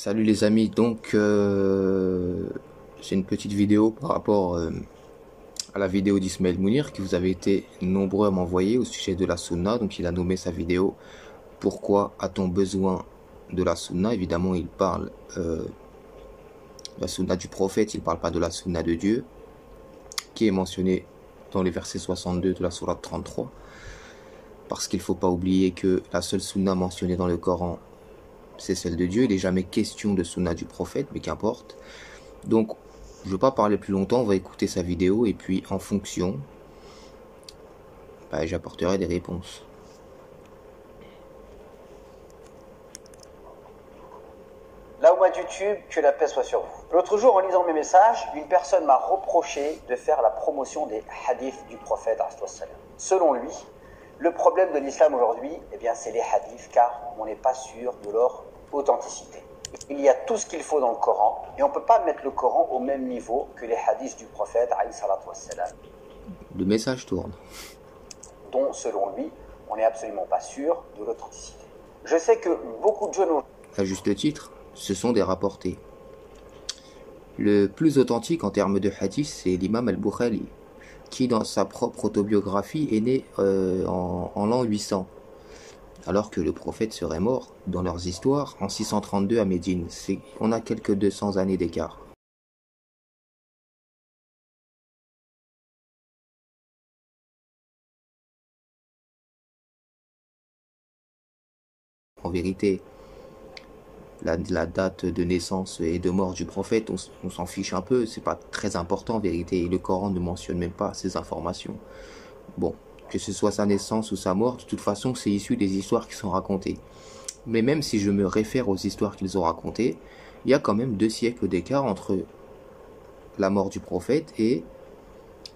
Salut les amis, donc c'est une petite vidéo par rapport à la vidéo d'Ismaël Mounir qui vous avez été nombreux à m'envoyer au sujet de la sunna. Donc il a nommé sa vidéo Pourquoi a-t-on besoin de la sunna? Évidemment il parle de la sunna du prophète, il ne parle pas de la sunna de Dieu qui est mentionnée dans les versets 62 de la sourate 33, parce qu'il ne faut pas oublier que la seule sunna mentionnée dans le Coran c'est celle de Dieu. Il n'est jamais question de sunna du prophète, mais qu'importe. Donc, je ne veux pas parler plus longtemps, on va écouter sa vidéo et puis en fonction, j'apporterai des réponses. Là au mois de YouTube, que la paix soit sur vous. L'autre jour, en lisant mes messages, une personne m'a reproché de faire la promotion des hadiths du prophète. Selon lui, le problème de l'islam aujourd'hui, c'est les hadiths, car on n'est pas sûr de leur authenticité. Il y a tout ce qu'il faut dans le Coran, et on ne peut pas mettre le Coran au même niveau que les hadiths du prophète, Le message tourne. Dont, selon lui, on n'est absolument pas sûr de l'authenticité. Je sais que beaucoup de jeunes... À juste titre, ce sont des rapportés. Le plus authentique en termes de hadith, c'est l'imam al-Bukhari, qui dans sa propre autobiographie est né en l'an 800, alors que le prophète serait mort, dans leurs histoires, en 632 à Médine. On a quelques 200 années d'écart. En vérité, la date de naissance et de mort du prophète, on s'en fiche un peu, c'est pas très important en vérité, et le Coran ne mentionne même pas ces informations. Bon, que ce soit sa naissance ou sa mort, de toute façon c'est issu des histoires qui sont racontées. Mais même si je me réfère aux histoires qu'ils ont racontées, il y a quand même 2 siècles d'écart entre la mort du prophète et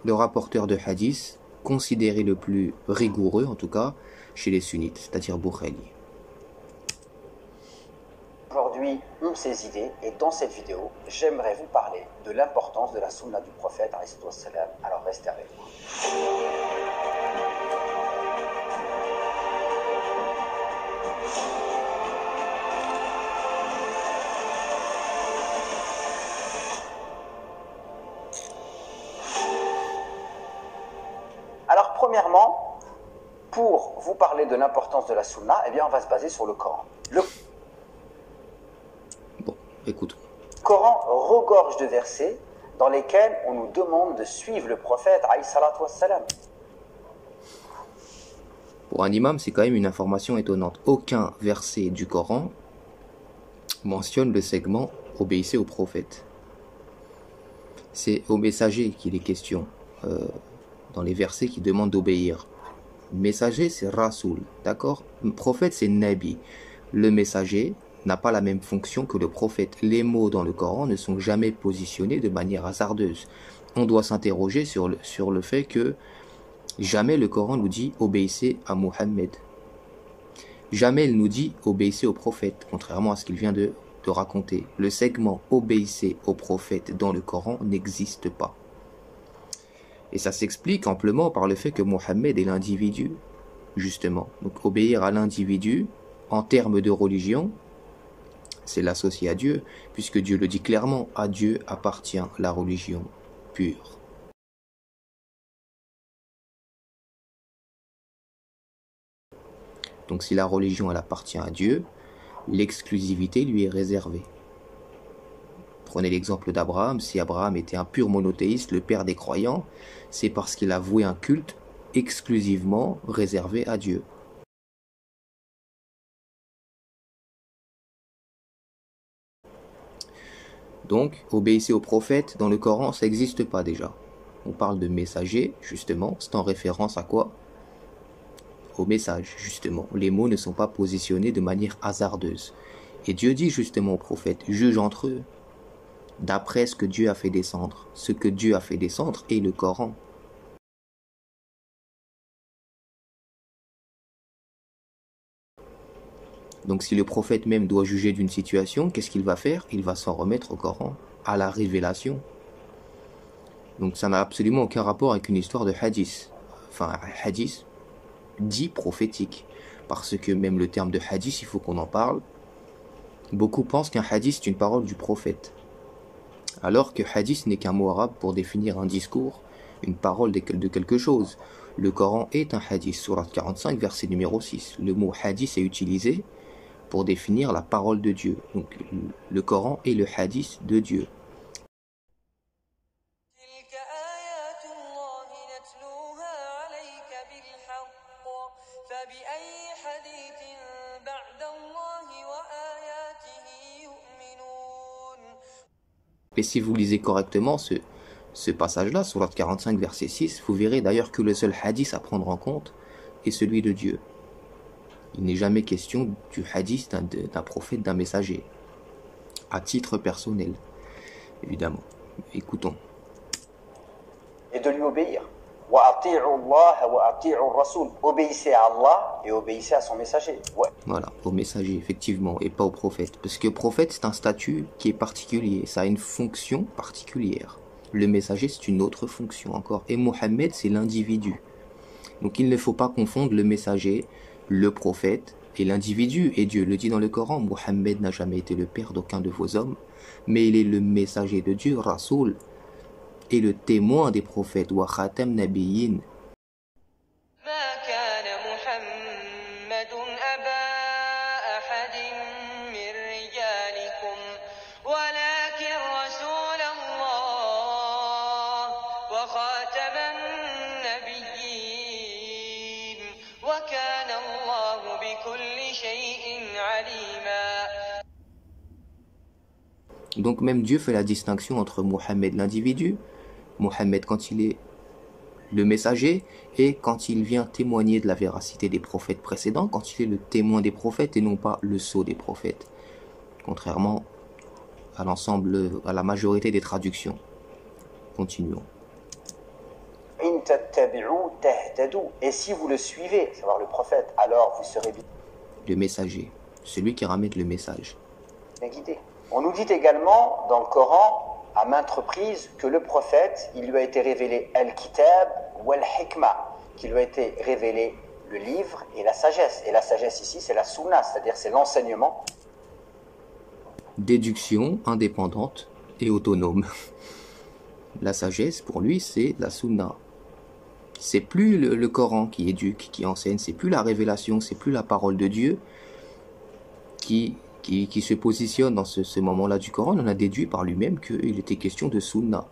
le rapporteur de hadith considéré le plus rigoureux, en tout cas chez les sunnites, c'est-à-dire Bukhari. Aujourd'hui ont ces idées, et dans cette vidéo, j'aimerais vous parler de l'importance de la sunna du prophète, alors restez avec moi. Alors premièrement, pour vous parler de l'importance de la sunna, on va se baser sur le Coran. Écoute. Le Coran regorge de versets dans lesquels on nous demande de suivre le prophète alayhi salatu wassalam. Pour un imam, c'est quand même une information étonnante. Aucun verset du Coran mentionne le segment « Obéissez au prophète ». C'est au messager qu'il est question dans les versets qui demandent d'obéir. Messager, c'est Rasoul, d'accord? Le prophète, c'est Nabi. Le messager n'a pas la même fonction que le prophète. Les mots dans le Coran ne sont jamais positionnés de manière hasardeuse. On doit s'interroger sur le fait que jamais le Coran nous dit « obéissez à Mohammed ». Jamais il nous dit « obéissez au prophète », contrairement à ce qu'il vient de raconter. Le segment « obéissez au prophète » dans le Coran n'existe pas. Et ça s'explique amplement par le fait que Mohammed est l'individu, justement. Donc obéir à l'individu, en termes de religion, c'est l'associer à Dieu, puisque Dieu le dit clairement, à Dieu appartient la religion pure. Donc si la religion elle appartient à Dieu, l'exclusivité lui est réservée. Prenez l'exemple d'Abraham. Si Abraham était un pur monothéiste, le père des croyants, c'est parce qu'il a voué un culte exclusivement réservé à Dieu. Donc, obéissez au prophète, dans le Coran, ça n'existe pas déjà. On parle de messager, justement, c'est en référence à quoi? Au message, justement. Les mots ne sont pas positionnés de manière hasardeuse. Et Dieu dit justement au prophète, juge entre eux, d'après ce que Dieu a fait descendre. Ce que Dieu a fait descendre est le Coran. Donc si le prophète même doit juger d'une situation, qu'est-ce qu'il va faire? Il va s'en remettre au Coran, à la révélation. Donc ça n'a absolument aucun rapport avec une histoire de hadith. Enfin, hadith dit prophétique. Parce que même le terme de hadith, il faut qu'on en parle. Beaucoup pensent qu'un hadith est une parole du prophète, alors que hadith n'est qu'un mot arabe pour définir un discours, une parole de quelque chose. Le Coran est un hadith, sourate 45, verset numéro 6. Le mot hadith est utilisé pour définir la parole de Dieu. Donc le Coran est le hadith de Dieu. Et si vous lisez correctement ce passage-là, sourate 45, verset 6, vous verrez d'ailleurs que le seul hadith à prendre en compte est celui de Dieu. Il n'est jamais question du hadith d'un prophète, d'un messager, à titre personnel, évidemment. Écoutons. Et de lui obéir. Obéissez à Allah et obéissez à son messager. Ouais. Voilà, au messager, effectivement, et pas au prophète. Parce que prophète, c'est un statut qui est particulier, ça a une fonction particulière. Le messager, c'est une autre fonction encore. Et Mohammed, c'est l'individu. Donc il ne faut pas confondre le messager, le prophète et l'individu. Et Dieu le dit dans le Coran, Mohammed n'a jamais été le père d'aucun de vos hommes, mais il est le messager de Dieu, Rasoul, et le témoin des prophètes, wa khatam nabiyyin. Donc même Dieu fait la distinction entre Mohammed l'individu, Mohammed quand il est le messager, et quand il vient témoigner de la véracité des prophètes précédents, quand il est le témoin des prophètes et non pas le sceau des prophètes, contrairement à l'ensemble, à la majorité des traductions. Continuons. Et si vous le suivez, savoir le prophète, alors vous serez le messager, celui qui ramène le message. Bien guidé. On nous dit également dans le Coran, à maintes reprises, que le prophète, il lui a été révélé al-kitab ou al-hikmah, qu'il lui a été révélé le livre et la sagesse. Et la sagesse ici, c'est la sunna, c'est-à-dire c'est l'enseignement. Déduction indépendante et autonome. La sagesse, pour lui, c'est la sunna. C'est plus le Coran qui éduque, qui enseigne, c'est plus la révélation, c'est plus la parole de Dieu qui se positionne dans ce moment-là du Coran. On a déduit par lui-même qu'il était question de sunna.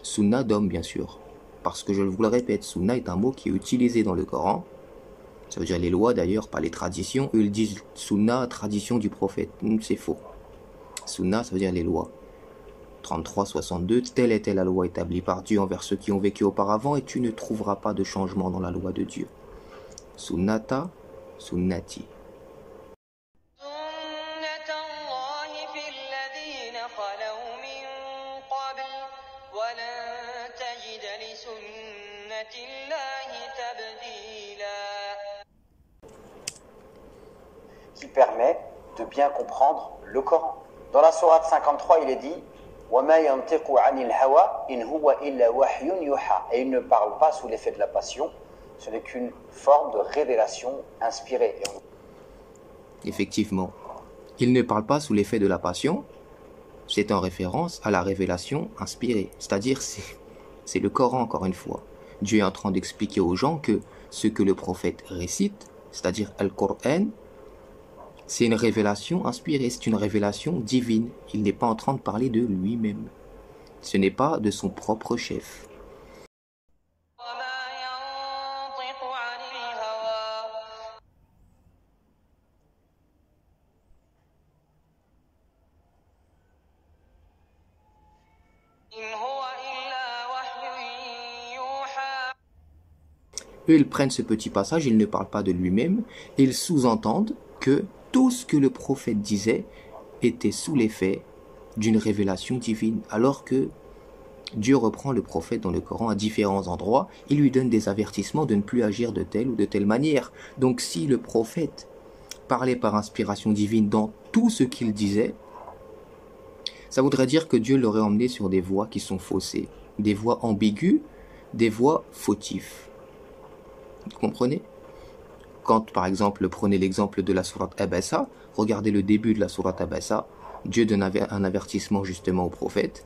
Sunna d'homme, bien sûr. Parce que je vous le répète, sunna est un mot qui est utilisé dans le Coran. Ça veut dire les lois d'ailleurs, pas les traditions. Eux, ils disent sunna, tradition du prophète. C'est faux. Sunna, ça veut dire les lois. 33-62, telle était la loi établie par Dieu envers ceux qui ont vécu auparavant, et tu ne trouveras pas de changement dans la loi de Dieu. Sunnata, sunnati. Qui permet de bien comprendre le Coran. Dans la sourate 53, il est dit et il ne parle pas sous l'effet de la passion, ce n'est qu'une forme de révélation inspirée. Effectivement, il ne parle pas sous l'effet de la passion, c'est en référence à la révélation inspirée, c'est-à-dire c'est le Coran encore une fois. Dieu est en train d'expliquer aux gens que ce que le prophète récite, c'est-à-dire Al-Qur'an, c'est une révélation inspirée, c'est une révélation divine. Il n'est pas en train de parler de lui-même. Ce n'est pas de son propre chef. Eux, ils prennent ce petit passage, ils ne parlent pas de lui-même, et ils sous-entendent que tout ce que le prophète disait était sous l'effet d'une révélation divine, alors que Dieu reprend le prophète dans le Coran à différents endroits, il lui donne des avertissements de ne plus agir de telle ou de telle manière. Donc si le prophète parlait par inspiration divine dans tout ce qu'il disait, ça voudrait dire que Dieu l'aurait emmené sur des voies qui sont faussées, des voies ambiguës, des voies fautives. Vous comprenez ? Quand, par exemple, prenez l'exemple de la sourate Abasa, regardez le début de la sourate Abasa, Dieu donne un avertissement justement au prophète.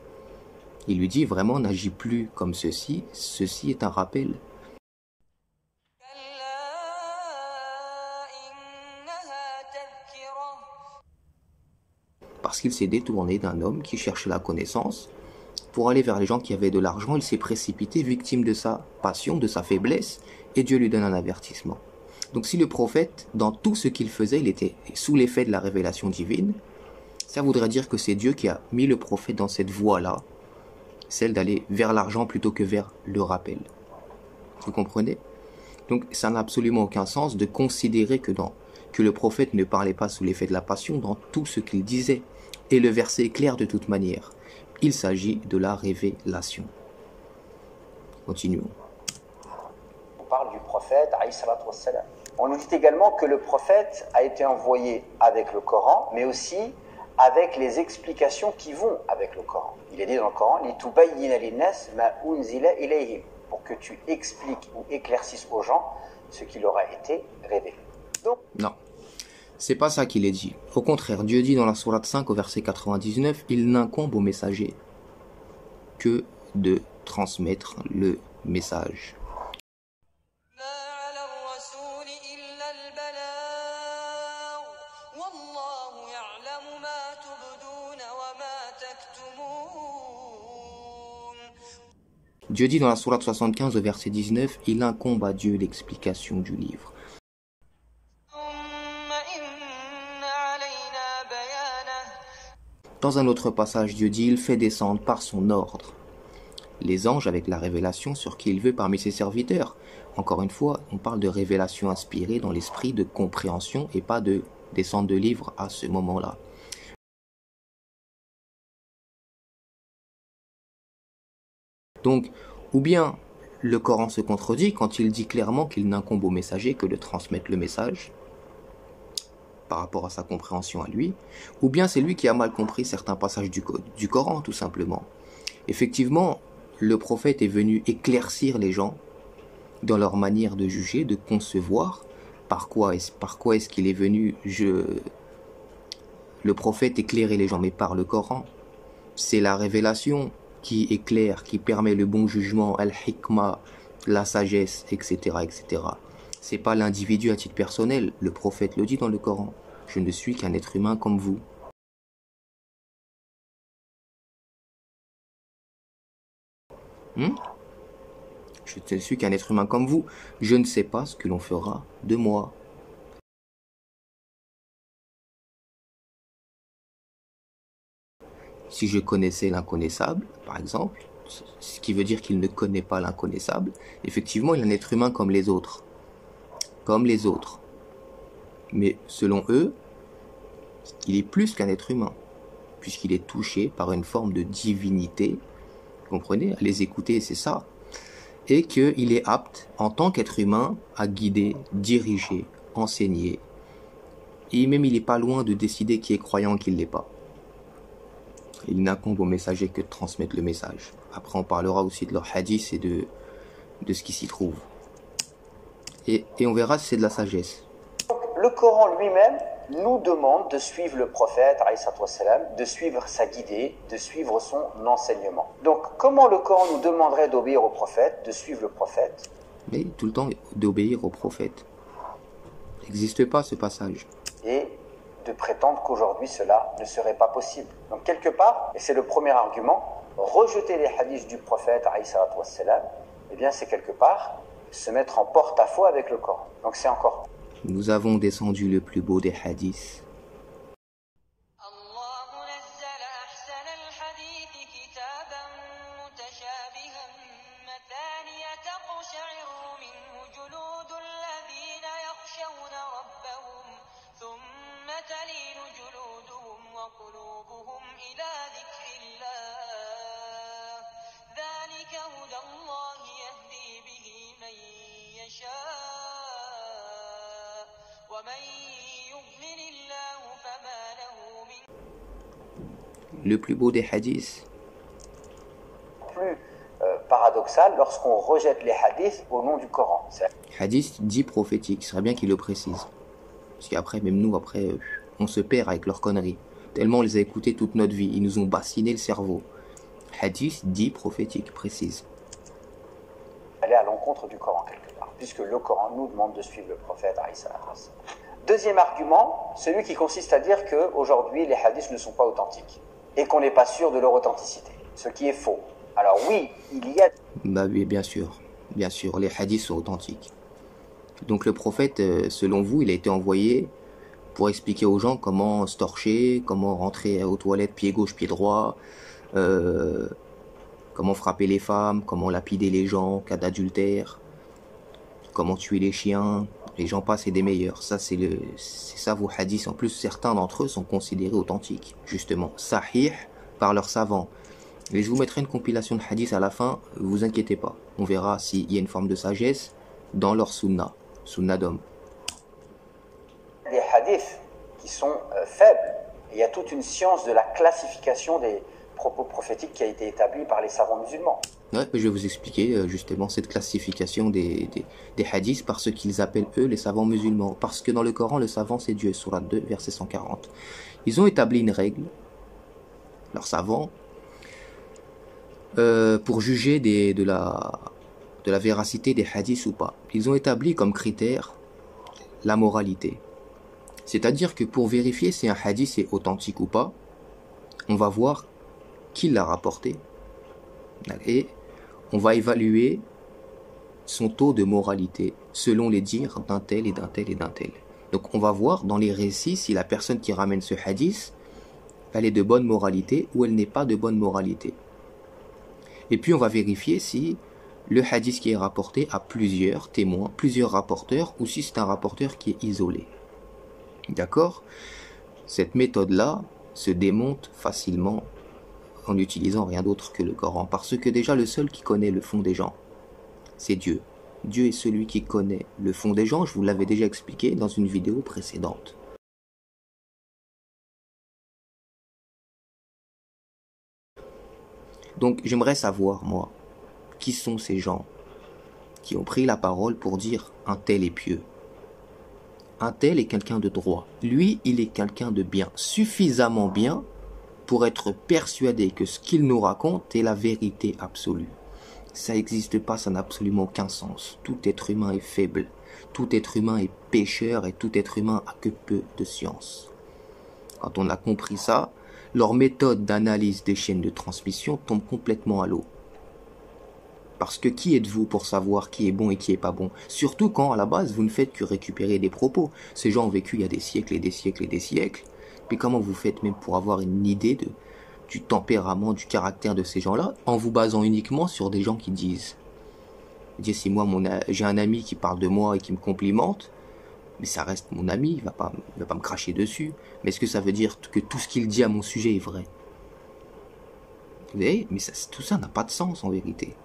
Il lui dit vraiment, n'agis plus comme ceci, ceci est un rappel. Parce qu'il s'est détourné d'un homme qui cherchait la connaissance. Pour aller vers les gens qui avaient de l'argent, il s'est précipité, victime de sa passion, de sa faiblesse, et Dieu lui donne un avertissement. Donc si le prophète, dans tout ce qu'il faisait, il était sous l'effet de la révélation divine, ça voudrait dire que c'est Dieu qui a mis le prophète dans cette voie-là, celle d'aller vers l'argent plutôt que vers le rappel. Vous comprenez? Donc ça n'a absolument aucun sens de considérer que le prophète ne parlait pas sous l'effet de la passion dans tout ce qu'il disait. Et le verset est clair de toute manière. Il s'agit de la révélation. Continuons. On parle du prophète, alayhi salatu wassalam. On nous dit également que le prophète a été envoyé avec le Coran, mais aussi avec les explications qui vont avec le Coran. Il est dit dans le Coran, litubayyina linnas ma unzila ilayhim, pour que tu expliques ou éclaircisses aux gens ce qui leur a été révélé. Donc, non, c'est pas ça qu'il est dit. Au contraire, Dieu dit dans la sourate 5 au verset 99, il n'incombe au messager que de transmettre le message. Dieu dit dans la sourate 75 au verset 19, il incombe à Dieu l'explication du livre. Dans un autre passage, Dieu dit, il fait descendre par son ordre les anges avec la révélation sur qui il veut parmi ses serviteurs. Encore une fois, on parle de révélation inspirée dans l'esprit de compréhension et pas de descente de livre à ce moment-là. Donc, ou bien le Coran se contredit quand il dit clairement qu'il n'incombe au messager que de transmettre le message par rapport à sa compréhension à lui, ou bien c'est lui qui a mal compris certains passages du Coran, tout simplement. Effectivement, le prophète est venu éclaircir les gens dans leur manière de juger, de concevoir. Par quoi est-ce qu'il est venu le prophète éclairer les gens, mais par le Coran. C'est la révélation qui éclaire, qui permet le bon jugement, al-hikmah, la sagesse, etc., etc. C'est pas l'individu à titre personnel. Le prophète le dit dans le Coran. Je ne suis qu'un être humain comme vous. Je ne suis qu'un être humain comme vous. Je ne sais pas ce que l'on fera de moi. Si je connaissais l'inconnaissable, par exemple, ce qui veut dire qu'il ne connaît pas l'inconnaissable, effectivement, il est un être humain comme les autres. Comme les autres. Mais selon eux, il est plus qu'un être humain, puisqu'il est touché par une forme de divinité. Vous comprenez? À les écouter, c'est ça. Et qu'il est apte, en tant qu'être humain, à guider, diriger, enseigner. Et même il n'est pas loin de décider qui est croyant et qui ne l'est pas. Il n'incombe au messager que de transmettre le message. Après, on parlera aussi de leur hadith et de ce qui s'y trouve. Et on verra si c'est de la sagesse. Le Coran lui-même nous demande de suivre le prophète, de suivre sa guidée, de suivre son enseignement. Donc, comment le Coran nous demanderait d'obéir au prophète, de suivre le prophète? Mais tout le temps d'obéir au prophète. Il n'existe pas ce passage. Et de prétendre qu'aujourd'hui cela ne serait pas possible. Donc quelque part, et c'est le premier argument, rejeter les hadiths du prophète, eh bien c'est quelque part se mettre en porte-à-faux avec le Coran. Donc c'est encore. Nous avons descendu le plus beau des hadiths. Le plus beau des hadiths. Plus paradoxal paradoxal lorsqu'on rejette les hadiths au nom du Coran. Hadith dit prophétique, ce serait bien qu'il le précise. Parce qu'après, même nous, après, on se perd avec leurs conneries. Tellement on les a écoutés toute notre vie, ils nous ont bassiné le cerveau. Hadith dit prophétique, précise. Aller à l'encontre du Coran quelque part, puisque le Coran nous demande de suivre le prophète. Deuxième argument, celui qui consiste à dire qu'aujourd'hui les hadiths ne sont pas authentiques et qu'on n'est pas sûr de leur authenticité, ce qui est faux. Alors oui, il y a... Bah oui, bien sûr, les hadiths sont authentiques. Donc le prophète, selon vous, il a été envoyé pour expliquer aux gens comment se torcher, comment rentrer aux toilettes pied gauche, pied droit, comment frapper les femmes, comment lapider les gens en cas d'adultère, comment tuer les chiens, les gens passent et des meilleurs. Ça, c'est ça vos hadiths. En plus, certains d'entre eux sont considérés authentiques, justement, sahih par leurs savants. Et je vous mettrai une compilation de hadiths à la fin, vous inquiétez pas. On verra s'il y a une forme de sagesse dans leur sunna d'homme. Des hadiths qui sont faibles. Il y a toute une science de la classification des propos prophétiques qui a été établie par les savants musulmans. Ouais, je vais vous expliquer justement cette classification des hadiths par ce qu'ils appellent eux les savants musulmans. Parce que dans le Coran, le savant c'est Dieu, Surat 2, verset 140. Ils ont établi une règle, leurs savants, pour juger de la véracité des hadiths ou pas. Ils ont établi comme critère la moralité. C'est-à-dire que pour vérifier si un hadith est authentique ou pas, on va voir qui l'a rapporté et on va évaluer son taux de moralité selon les dires d'un tel et d'un tel et d'un tel. Donc on va voir dans les récits si la personne qui ramène ce hadith, elle est de bonne moralité ou elle n'est pas de bonne moralité. Et puis on va vérifier si le hadith qui est rapporté a plusieurs témoins, plusieurs rapporteurs, ou si c'est un rapporteur qui est isolé. D'accord ? Cette méthode-là se démonte facilement en n'utilisant rien d'autre que le Coran. Parce que déjà le seul qui connaît le fond des gens, c'est Dieu. Dieu est celui qui connaît le fond des gens, je vous l'avais déjà expliqué dans une vidéo précédente. Donc j'aimerais savoir, moi, qui sont ces gens qui ont pris la parole pour dire un tel est pieux. Un tel est quelqu'un de droit. Lui, il est quelqu'un de bien, suffisamment bien pour être persuadé que ce qu'il nous raconte est la vérité absolue. Ça n'existe pas, ça n'a absolument aucun sens. Tout être humain est faible, tout être humain est pécheur et tout être humain a que peu de science. Quand on a compris ça, leur méthode d'analyse des chaînes de transmission tombe complètement à l'eau. Parce que qui êtes-vous pour savoir qui est bon et qui est pas bon? Surtout quand, à la base, vous ne faites que récupérer des propos. Ces gens ont vécu il y a des siècles et des siècles et des siècles. Mais comment vous faites même pour avoir une idée du tempérament, du caractère de ces gens-là, en vous basant uniquement sur des gens qui disent? Si moi, j'ai un ami qui parle de moi et qui me complimente, mais ça reste mon ami, il va pas me cracher dessus. Mais est-ce que ça veut dire que tout ce qu'il dit à mon sujet est vrai? Vous voyez? Mais tout ça n'a pas de sens en vérité.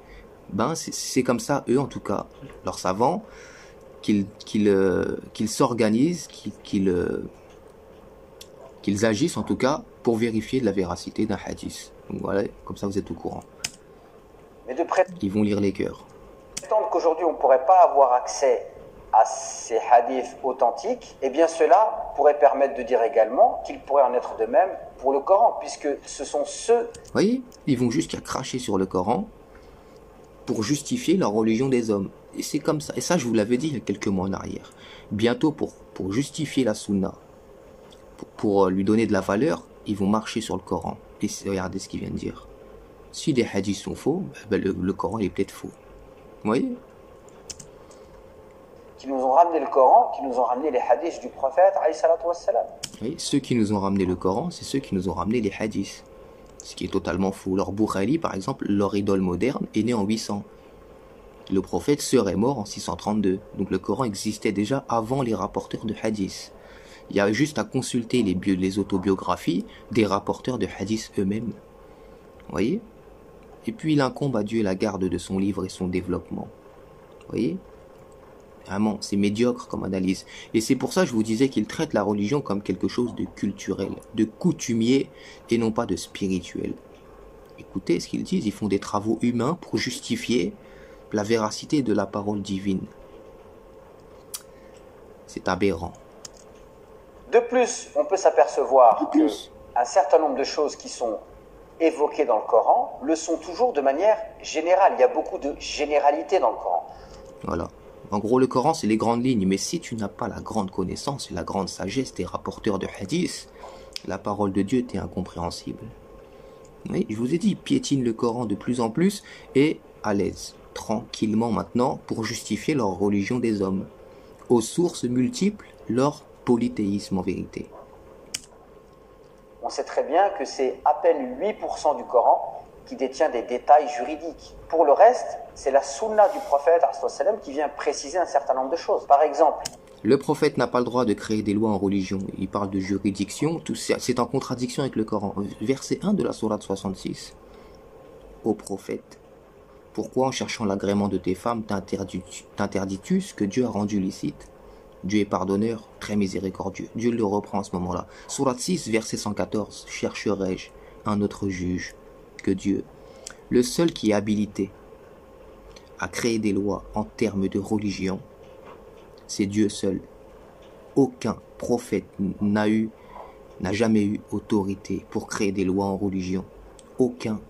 Ben, c'est comme ça, eux en tout cas, leurs savants, qu'ils s'organisent, qu'ils agissent en tout cas pour vérifier de la véracité d'un hadith. Donc voilà, comme ça vous êtes au courant. Mais ils vont lire les cœurs. Prétendre qu'aujourd'hui on ne pourrait pas avoir accès à ces hadiths authentiques, eh bien cela pourrait permettre de dire également qu'il pourrait en être de même pour le Coran, puisque ce sont ceux... Vous voyez, ils vont jusqu'à cracher sur le Coran pour justifier la religion des hommes. Et c'est comme ça. Et ça, je vous l'avais dit il y a quelques mois en arrière. Bientôt, pour justifier la sunna, pour lui donner de la valeur, ils vont marcher sur le Coran. Et regardez ce qu'il vient de dire. Si des hadiths sont faux, ben le Coran est peut-être faux. Vous voyez ? Qui nous ont ramené le Coran, qui nous ont ramené les hadiths du prophète, alayhi salatu wassalam. Oui, ceux qui nous ont ramené le Coran, c'est ceux qui nous ont ramené les hadiths. Ce qui est totalement faux. Leur Bukhari, par exemple, leur idole moderne, est né en 800. Le prophète serait mort en 632. Donc le Coran existait déjà avant les rapporteurs de hadiths. Il y a juste à consulter les autobiographies des rapporteurs de hadiths eux-mêmes. Vous voyez ? Et puis il incombe à Dieu la garde de son livre et son développement. Vous voyez ? Vraiment, c'est médiocre comme analyse. Et c'est pour ça que je vous disais qu'il traite la religion comme quelque chose de culturel, de coutumier et non pas de spirituel. Et écoutez ce qu'ils disent, ils font des travaux humains pour justifier la véracité de la parole divine. C'est aberrant. De plus, on peut s'apercevoir qu'un certain nombre de choses qui sont évoquées dans le Coran le sont toujours de manière générale. Il y a beaucoup de généralité dans le Coran. Voilà. En gros, le Coran, c'est les grandes lignes. Mais si tu n'as pas la grande connaissance et la grande sagesse des rapporteurs de hadith, la parole de Dieu t'est incompréhensible. Oui, je vous ai dit, piétine le Coran de plus en plus et à l'aise, tranquillement maintenant, pour justifier leur religion des hommes. Aux sources multiples, leur polythéisme en vérité. On sait très bien que c'est à peine 8% du Coran qui détient des détails juridiques. Pour le reste, c'est la sunna du prophète qui vient préciser un certain nombre de choses. Par exemple, le prophète n'a pas le droit de créer des lois en religion. Il parle de juridiction, tout c'est en contradiction avec le Coran. Verset 1 de la sourate 66. Ô prophète, pourquoi en cherchant l'agrément de tes femmes t'interdis-tu ce que Dieu a rendu licite? Dieu est pardonneur, très miséricordieux. Dieu le reprend à ce moment-là. Sourate 6, verset 114. Chercherai-je un autre juge que Dieu? Le seul qui est habilité à créer des lois en termes de religion, c'est Dieu seul. Aucun prophète n'a jamais eu autorité pour créer des lois en religion. Aucun.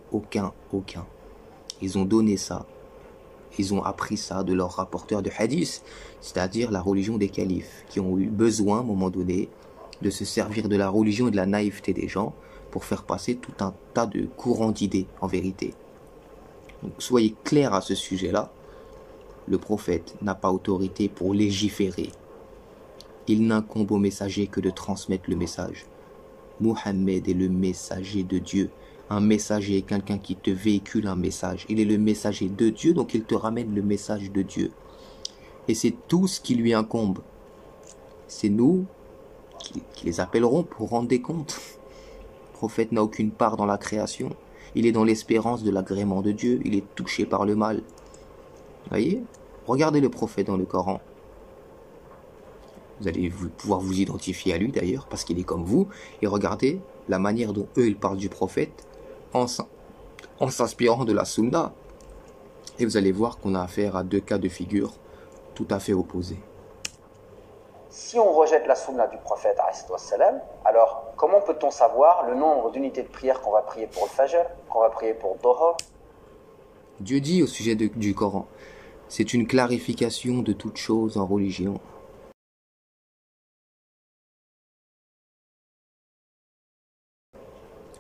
Ils ont donné ça. Ils ont appris ça de leurs rapporteurs de hadith, c'est-à-dire la religion des califes, qui ont eu besoin, à un moment donné, de se servir de la religion et de la naïveté des gens pour faire passer tout un tas de courants d'idées, en vérité. Donc, soyez clairs à ce sujet-là. Le prophète n'a pas autorité pour légiférer. Il n'incombe au messager que de transmettre le message. Mohammed est le messager de Dieu. Un messager est quelqu'un qui te véhicule un message. Il est le messager de Dieu, donc il te ramène le message de Dieu. Et c'est tout ce qui lui incombe. C'est nous qui les appellerons pour rendre des comptes. Le prophète n'a aucune part dans la création. Il est dans l'espérance de l'agrément de Dieu. Il est touché par le mal. Voyez? Regardez le prophète dans le Coran. Vous allez pouvoir vous identifier à lui d'ailleurs, parce qu'il est comme vous. Et regardez la manière dont eux, ils parlent du prophète en s'inspirant de la sunna. Et vous allez voir qu'on a affaire à deux cas de figure tout à fait opposés. Si on rejette la sunna du prophète, alors comment peut-on savoir le nombre d'unités de prière qu'on va prier pour le fajr, qu'on va prier pour Dhuhr? Dieu dit au sujet du Coran, c'est une clarification de toute chose en religion.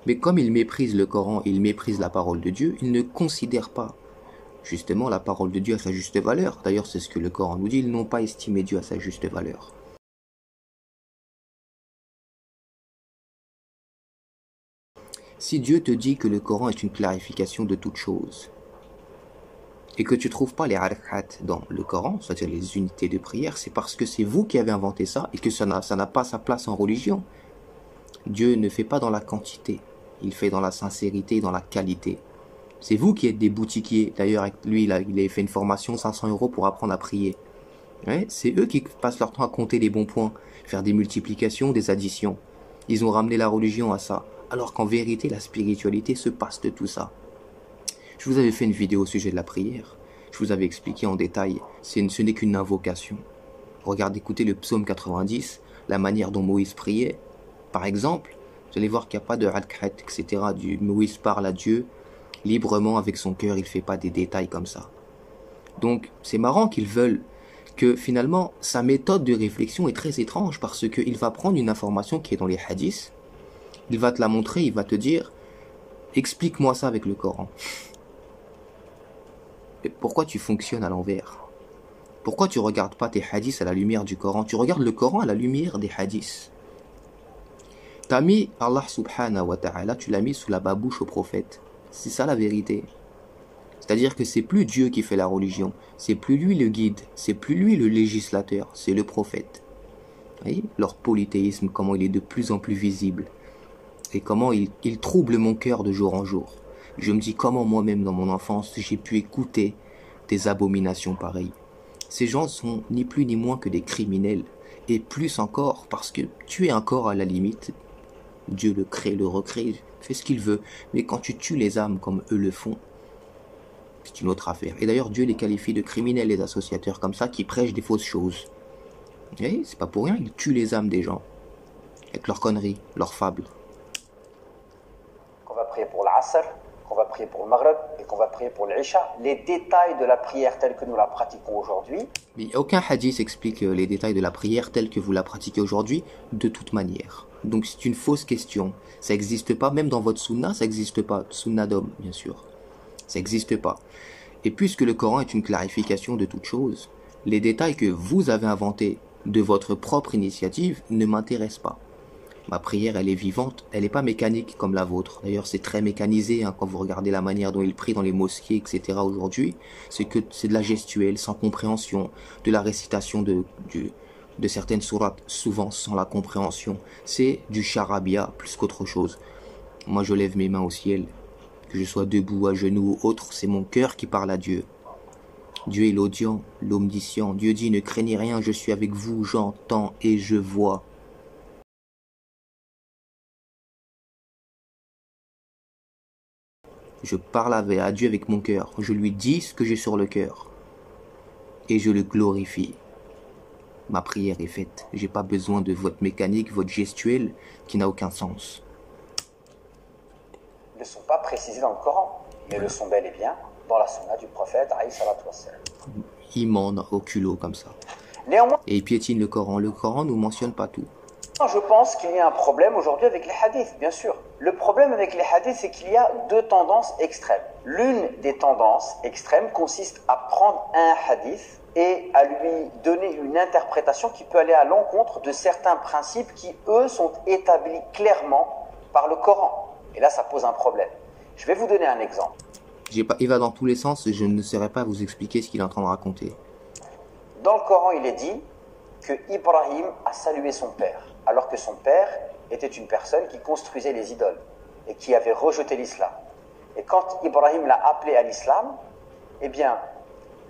Mais comme ils méprisent le Coran, ils méprisent la parole de Dieu, ils ne considèrent pas justement la parole de Dieu à sa juste valeur. D'ailleurs, c'est ce que le Coran nous dit, ils n'ont pas estimé Dieu à sa juste valeur. Si Dieu te dit que le Coran est une clarification de toute chose, et que tu ne trouves pas les harakat dans le Coran, c'est-à-dire les unités de prière, c'est parce que c'est vous qui avez inventé ça, et que ça n'a pas sa place en religion. Dieu ne fait pas dans la quantité, il fait dans la sincérité et dans la qualité. C'est vous qui êtes des boutiquiers. D'ailleurs, lui, il a fait une formation 500 € pour apprendre à prier. Ouais, c'est eux qui passent leur temps à compter les bons points, faire des multiplications, des additions. Ils ont ramené la religion à ça, alors qu'en vérité, la spiritualité se passe de tout ça. Je vous avais fait une vidéo au sujet de la prière. Je vous avais expliqué en détail, ce n'est qu'une invocation. Regardez, écoutez le psaume 90, la manière dont Moïse priait. Par exemple, vous allez voir qu'il n'y a pas de hadkhat, etc. Moïse parle à Dieu librement avec son cœur, il ne fait pas des détails comme ça. Donc, c'est marrant qu'ils veulent que finalement, sa méthode de réflexion est très étrange parce qu'il va prendre une information qui est dans les hadiths, il va te la montrer, il va te dire, explique-moi ça avec le Coran. Et pourquoi tu fonctionnes à l'envers? Pourquoi tu regardes pas tes hadiths à la lumière du Coran? Tu regardes le Coran à la lumière des hadiths. T'as mis Allah subhanahu wa ta'ala, tu l'as mis sous la babouche au prophète. C'est ça la vérité. C'est-à-dire que c'est plus Dieu qui fait la religion, c'est plus lui le guide, c'est plus lui le législateur, c'est le prophète. Vous voyez, leur polythéisme, comment il est de plus en plus visible. Et comment il trouble mon cœur de jour en jour. Je me dis comment moi-même dans mon enfance j'ai pu écouter des abominations pareilles. Ces gens sont ni plus ni moins que des criminels. Et plus encore parce que tuer un corps à la limite, Dieu le crée, le recrée, fait ce qu'il veut. Mais quand tu tues les âmes comme eux le font, c'est une autre affaire. Et d'ailleurs, Dieu les qualifie de criminels, les associateurs comme ça, qui prêchent des fausses choses. Et c'est pas pour rien, ils tuent les âmes des gens. Avec leurs conneries, leurs fables. Qu'on va prier pour l'Asr, qu'on va prier pour le Maghreb et qu'on va prier pour l'Isha. Les détails de la prière telle que nous la pratiquons aujourd'hui. Mais aucun hadith explique les détails de la prière telle que vous la pratiquez aujourd'hui, de toute manière. Donc c'est une fausse question. Ça n'existe pas, même dans votre sunna, ça n'existe pas. Sunna d'homme, bien sûr. Ça n'existe pas. Et puisque le Coran est une clarification de toute chose, les détails que vous avez inventés de votre propre initiative ne m'intéressent pas. Ma prière, elle est vivante, elle n'est pas mécanique comme la vôtre. D'ailleurs, c'est très mécanisé quand vous regardez la manière dont ils prient dans les mosquées, etc. aujourd'hui. C'est de la gestuelle, sans compréhension, de la récitation de certaines sourates, souvent sans la compréhension. C'est du charabia plus qu'autre chose. Moi, je lève mes mains au ciel. Que je sois debout, à genoux ou autre, c'est mon cœur qui parle à Dieu. Dieu est l'audient, l'omniscient. Dieu dit, ne craignez rien, je suis avec vous, j'entends et je vois. Je parle à Dieu avec mon cœur. Je lui dis ce que j'ai sur le cœur. Et je le glorifie. Ma prière est faite. J'ai pas besoin de votre mécanique, votre gestuelle, qui n'a aucun sens. Ne sont pas précisés dans le Coran, mais le sont bel et bien dans la sunna du prophète alayhi salatu wassalam. Il ment au culot comme ça. Néanmoins, et il piétine le Coran. Le Coran ne mentionne pas tout. Je pense qu'il y a un problème aujourd'hui avec les hadiths, bien sûr. Le problème avec les hadiths, c'est qu'il y a deux tendances extrêmes. L'une des tendances extrêmes consiste à prendre un hadith et à lui donner une interprétation qui peut aller à l'encontre de certains principes qui, eux, sont établis clairement par le Coran. Et là, ça pose un problème. Je vais vous donner un exemple. Il va dans tous les sens et je ne saurais pas vous expliquer ce qu'il est en train de raconter. Dans le Coran, il est dit que Ibrahim a salué son père, alors que son père était une personne qui construisait les idoles et qui avait rejeté l'islam. Et quand Ibrahim l'a appelé à l'islam, eh bien,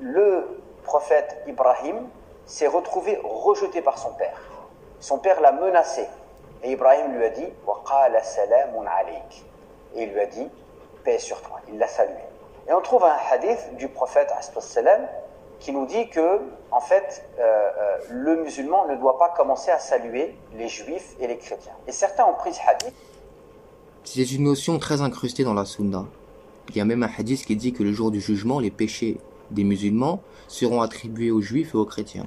le prophète Ibrahim s'est retrouvé rejeté par son père. Son père l'a menacé. Et Ibrahim lui a dit « Wa qala salamun alayk » et il lui a dit « paix sur toi ». Il l'a salué. Et on trouve un hadith du prophète sallam qui nous dit que, en fait, le musulman ne doit pas commencer à saluer les juifs et les chrétiens. Et certains ont pris ce hadith. C'est une notion très incrustée dans la sunna. Il y a même un hadith qui dit que le jour du jugement, les péchés des musulmans seront attribués aux juifs et aux chrétiens.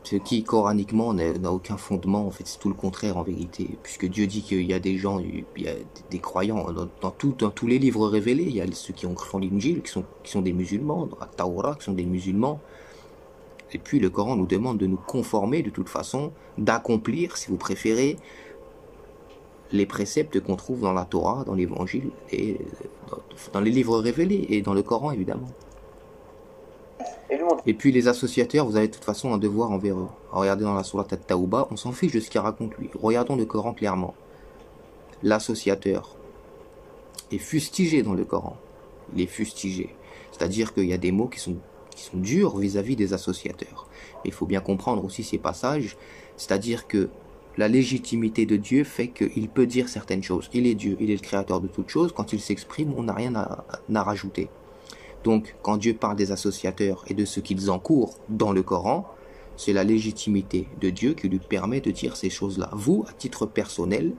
Ce qui, coraniquement, n'a aucun fondement. En fait, c'est tout le contraire en vérité. Puisque Dieu dit qu'il y a des gens, il y a des croyants dans tous les livres révélés. Il y a ceux qui ont cru en l'Injil, qui sont des musulmans, dans la Taura, qui sont des musulmans. Et puis le Coran nous demande de nous conformer de toute façon, d'accomplir, si vous préférez, les préceptes qu'on trouve dans la Torah, dans l'Évangile, et dans les livres révélés, et dans le Coran évidemment. Et puis les associateurs, vous avez de toute façon un devoir envers eux. Regardez dans la sourate At-Tawbah, on s'en fiche de ce qu'il raconte lui. Regardons le Coran clairement. L'associateur est fustigé dans le Coran. Il est fustigé. C'est-à-dire qu'il y a des mots qui sont durs vis-à-vis des associateurs. Mais il faut bien comprendre aussi ces passages, c'est-à-dire que la légitimité de Dieu fait qu'il peut dire certaines choses. Il est Dieu, il est le créateur de toutes choses. Quand il s'exprime, on n'a rien à rajouter. Donc, quand Dieu parle des associateurs et de ce qu'ils encourent dans le Coran, c'est la légitimité de Dieu qui lui permet de dire ces choses-là. Vous, à titre personnel,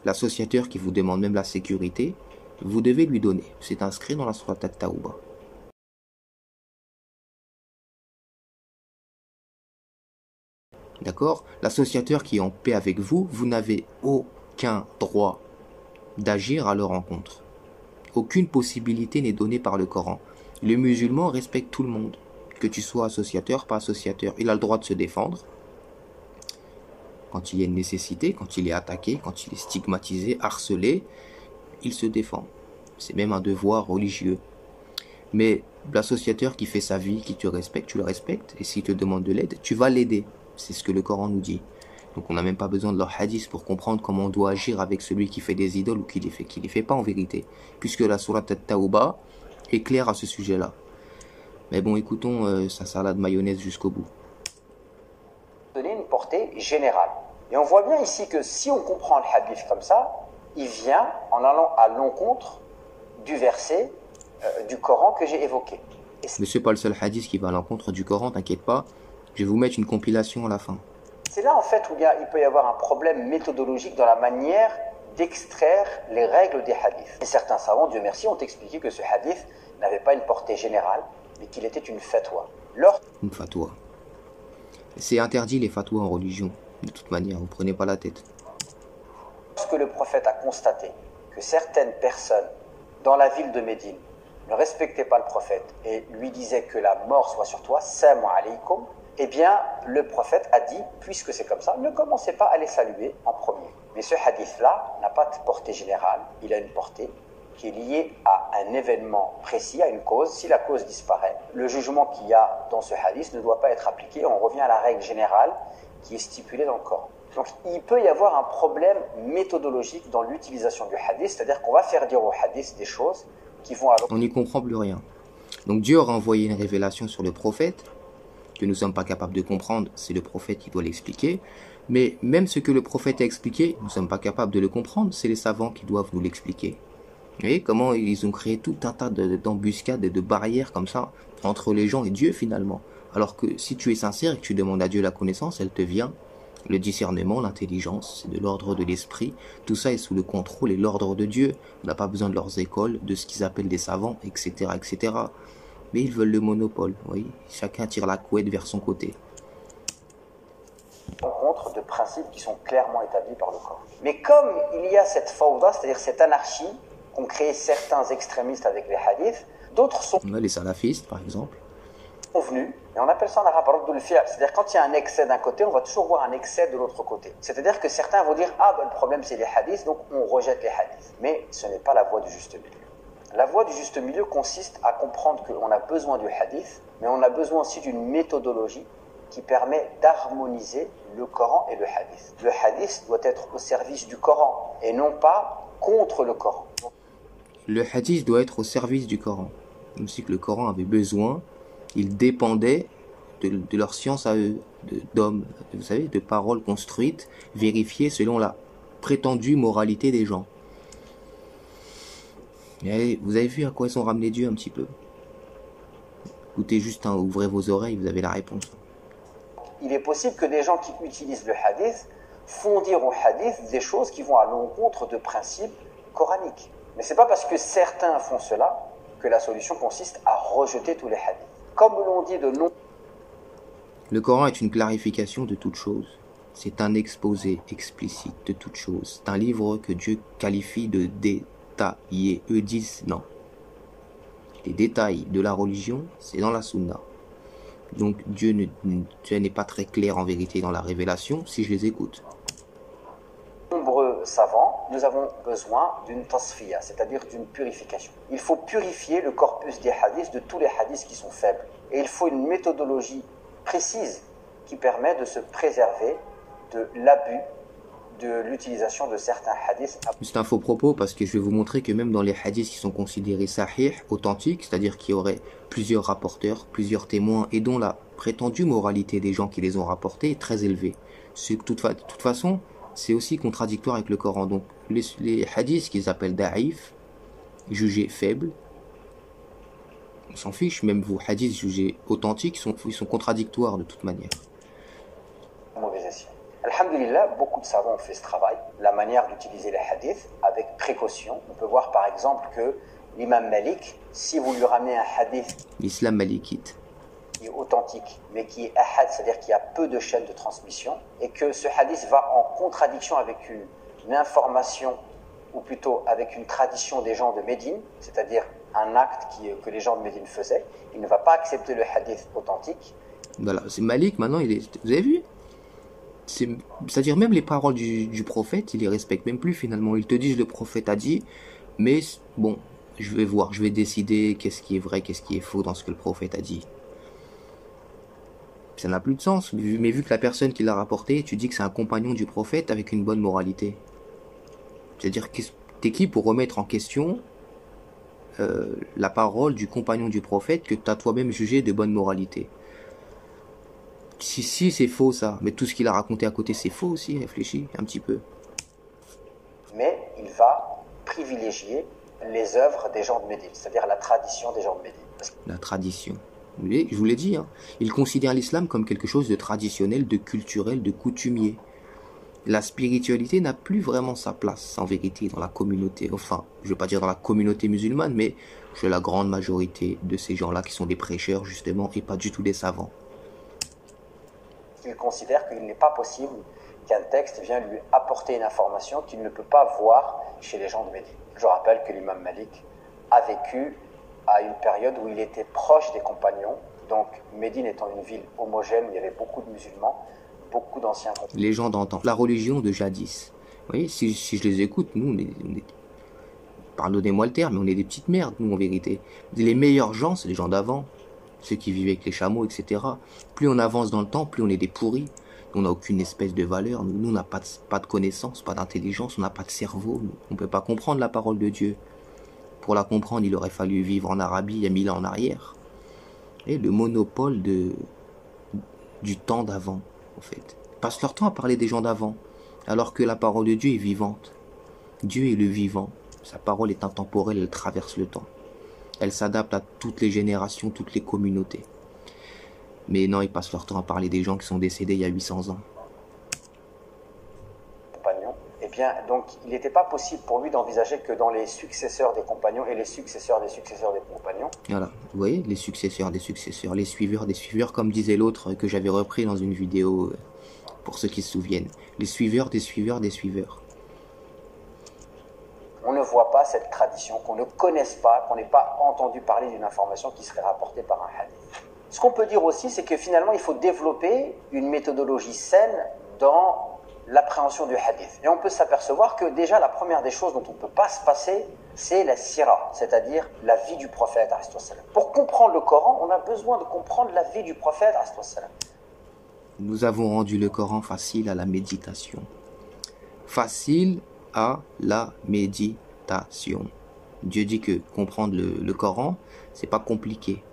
l'associateur qui vous demande même la sécurité, vous devez lui donner. C'est inscrit dans la sourate At-Tawbah. D'accord? L'associateur qui est en paix avec vous, vous n'avez aucun droit d'agir à leur encontre. Aucune possibilité n'est donnée par le Coran. Le musulman respecte tout le monde. Que tu sois associateur, pas associateur. Il a le droit de se défendre. Quand il y a une nécessité, quand il est attaqué, quand il est stigmatisé, harcelé, il se défend. C'est même un devoir religieux. Mais l'associateur qui fait sa vie, qui te respecte, tu le respectes. Et s'il te demande de l'aide, tu vas l'aider. C'est ce que le Coran nous dit. Donc on n'a même pas besoin de leur hadith pour comprendre comment on doit agir avec celui qui fait des idoles ou qui les fait pas en vérité. Puisque la sourate At-Tawbah est claire à ce sujet-là. Mais bon, écoutons sa salade mayonnaise jusqu'au bout. Donner une portée générale. Et on voit bien ici que si on comprend le hadith comme ça, il vient en allant à l'encontre du verset du Coran que j'ai évoqué. Mais c'est pas le seul hadith qui va à l'encontre du Coran, t'inquiète pas. Je vais vous mettre une compilation à la fin. C'est là en fait où il peut y avoir un problème méthodologique dans la manière d'extraire les règles des hadiths. Et certains savants, Dieu merci, ont expliqué que ce hadith n'avait pas une portée générale, mais qu'il était une fatwa. Une fatwa. C'est interdit les fatwas en religion. De toute manière, vous prenez pas la tête. Lorsque le prophète a constaté que certaines personnes dans la ville de Médine ne respectaient pas le prophète et lui disaient que la mort soit sur toi, salam alaykum, eh bien, le prophète a dit, puisque c'est comme ça, ne commencez pas à les saluer en premier. Mais ce hadith-là n'a pas de portée générale, il a une portée qui est liée à un événement précis, à une cause. Si la cause disparaît, le jugement qu'il y a dans ce hadith ne doit pas être appliqué. On revient à la règle générale qui est stipulée dans le Coran. Donc il peut y avoir un problème méthodologique dans l'utilisation du hadith, c'est-à-dire qu'on va faire dire au hadith des choses qui vont alors... On n'y comprend plus rien. Donc Dieu aura envoyé une révélation sur le prophète, que nous ne sommes pas capables de comprendre, c'est le prophète qui doit l'expliquer. Mais même ce que le prophète a expliqué, nous ne sommes pas capables de le comprendre, c'est les savants qui doivent nous l'expliquer. Vous voyez comment ils ont créé tout un tas d'embuscades et de barrières comme ça, entre les gens et Dieu finalement. Alors que si tu es sincère et que tu demandes à Dieu la connaissance, elle te vient. Le discernement, l'intelligence, c'est de l'ordre de l'esprit. Tout ça est sous le contrôle et l'ordre de Dieu. On n'a pas besoin de leurs écoles, de ce qu'ils appellent des savants, etc., etc. Mais ils veulent le monopole, oui. Chacun tire la couette vers son côté. Rencontre de principes qui sont clairement établis par le Coran. Mais comme il y a cette fawda, c'est-à-dire cette anarchie qu'ont créé certains extrémistes avec les hadiths, d'autres sont... Les salafistes, par exemple. Convenu, et on appelle ça en arabe raddul fi'l, c'est-à-dire quand il y a un excès d'un côté, on va toujours voir un excès de l'autre côté. C'est-à-dire que certains vont dire le problème c'est les hadiths, donc on rejette les hadiths. Mais ce n'est pas la voie du juste milieu. La voie du juste milieu consiste à comprendre qu'on a besoin du hadith, mais on a besoin aussi d'une méthodologie qui permet d'harmoniser le Coran et le hadith. Le hadith doit être au service du Coran et non pas contre le Coran. Le hadith doit être au service du Coran. Comme si que le Coran avait besoin, il dépendait de leur science à eux, d'hommes, vous savez, de paroles construites, vérifiées selon la prétendue moralité des gens. Et vous avez vu à quoi ils ont ramené Dieu un petit peu? Écoutez juste, ouvrez vos oreilles, vous avez la réponse. Il est possible que des gens qui utilisent le hadith font dire au hadith des choses qui vont à l'encontre de principes coraniques. Mais c'est pas parce que certains font cela que la solution consiste à rejeter tous les hadiths. Comme l'on dit de non... Le Coran est une clarification de toute chose. C'est un exposé explicite de toute chose. C'est un livre que Dieu qualifie de détaillé. Eux disent non. Les détails de la religion, c'est dans la sunna. Donc Dieu n'est pas très clair en vérité dans la révélation si je les écoute. Nombreux savants, nous avons besoin d'une tasfiya, c'est-à-dire d'une purification. Il faut purifier le corpus des hadiths de tous les hadiths qui sont faibles. Et il faut une méthodologie précise qui permet de se préserver de l'abus de l'utilisation de certains hadiths. C'est un faux propos parce que je vais vous montrer que même dans les hadiths qui sont considérés sahih, authentiques, c'est-à-dire qu'il y aurait plusieurs rapporteurs, plusieurs témoins et dont la prétendue moralité des gens qui les ont rapportés est très élevée. De toute façon, c'est aussi contradictoire avec le Coran. Donc les hadiths qu'ils appellent da'if, jugés faibles, on s'en fiche, même vos hadiths jugés authentiques, ils sont contradictoires de toute manière. Mauvais escient. Alhamdulillah, beaucoup de savants ont fait ce travail, la manière d'utiliser les hadiths avec précaution. On peut voir par exemple que l'imam Malik, si vous lui ramenez un hadith l'islam malikite qui est authentique, mais qui est ahad, c'est-à-dire qu'il y a peu de chaînes de transmission, et que ce hadith va en contradiction avec une information, ou plutôt avec une tradition des gens de Médine, c'est-à-dire un acte que les gens de Médine faisaient, il ne va pas accepter le hadith authentique. Voilà, c'est Malik maintenant, vous avez vu? C'est-à-dire même les paroles du prophète, il les respecte même plus finalement. Ils te disent le prophète a dit, mais bon, je vais voir, je vais décider qu'est-ce qui est vrai, qu'est-ce qui est faux dans ce que le prophète a dit. Ça n'a plus de sens, mais vu que la personne qui l'a rapporté, tu dis que c'est un compagnon du prophète avec une bonne moralité. C'est-à-dire que t'es qui pour remettre en question la parole du compagnon du prophète que tu as toi-même jugé de bonne moralité. Si c'est faux ça, mais tout ce qu'il a raconté à côté c'est faux aussi, réfléchis un petit peu. Mais il va privilégier les œuvres des gens de Médine, c'est-à-dire la tradition des gens de Médine. La tradition. Je vous l'ai dit, hein. Il considère l'islam comme quelque chose de traditionnel, de culturel, de coutumier. La spiritualité n'a plus vraiment sa place, en vérité, dans la communauté. Enfin, je ne veux pas dire dans la communauté musulmane, mais chez la grande majorité de ces gens-là qui sont des prêcheurs, justement, et pas du tout des savants. Il considère qu'il n'est pas possible qu'un texte vienne lui apporter une information qu'il ne peut pas voir chez les gens de Médine. Je rappelle que l'imam Malik a vécu à une période où il était proche des compagnons, donc Médine étant une ville homogène où il y avait beaucoup de musulmans, beaucoup d'anciens compagnons. Les gens d'antan, la religion de jadis. Vous voyez, si je les écoute, nous, pardonnez-moi le terme, mais on est des petites merdes, nous, en vérité. Les meilleurs gens, c'est les gens d'avant, ceux qui vivaient avec les chameaux, etc. Plus on avance dans le temps, plus on est des pourris. On n'a aucune espèce de valeur. Nous, on n'a pas de connaissance, pas d'intelligence, on n'a pas de cerveau. On ne peut pas comprendre la parole de Dieu. Pour la comprendre, il aurait fallu vivre en Arabie il y a 1000 ans en arrière. Et le monopole du temps d'avant, en fait. Ils passent leur temps à parler des gens d'avant, alors que la parole de Dieu est vivante. Dieu est le vivant. Sa parole est intemporelle, elle traverse le temps. Elle s'adapte à toutes les générations, toutes les communautés. Mais non, ils passent leur temps à parler des gens qui sont décédés il y a 800 ans. Compagnons. Eh bien, donc, il n'était pas possible pour lui d'envisager que dans les successeurs des compagnons et les successeurs des compagnons. Voilà, vous voyez, les successeurs des successeurs, les suiveurs des suiveurs, comme disait l'autre que j'avais repris dans une vidéo, pour ceux qui se souviennent. Les suiveurs des suiveurs des suiveurs. On ne voit pas cette tradition, qu'on ne connaisse pas, qu'on n'ait pas entendu parler d'une information qui serait rapportée par un hadith. Ce qu'on peut dire aussi, c'est que finalement, il faut développer une méthodologie saine dans l'appréhension du hadith. Et on peut s'apercevoir que déjà, la première des choses dont on ne peut pas se passer, c'est la sira, c'est-à-dire la vie du prophète. Pour comprendre le Coran, on a besoin de comprendre la vie du prophète. Nous avons rendu le Coran facile à la méditation. Facile à la méditation. Dieu dit que comprendre le Coran, c'est pas compliqué.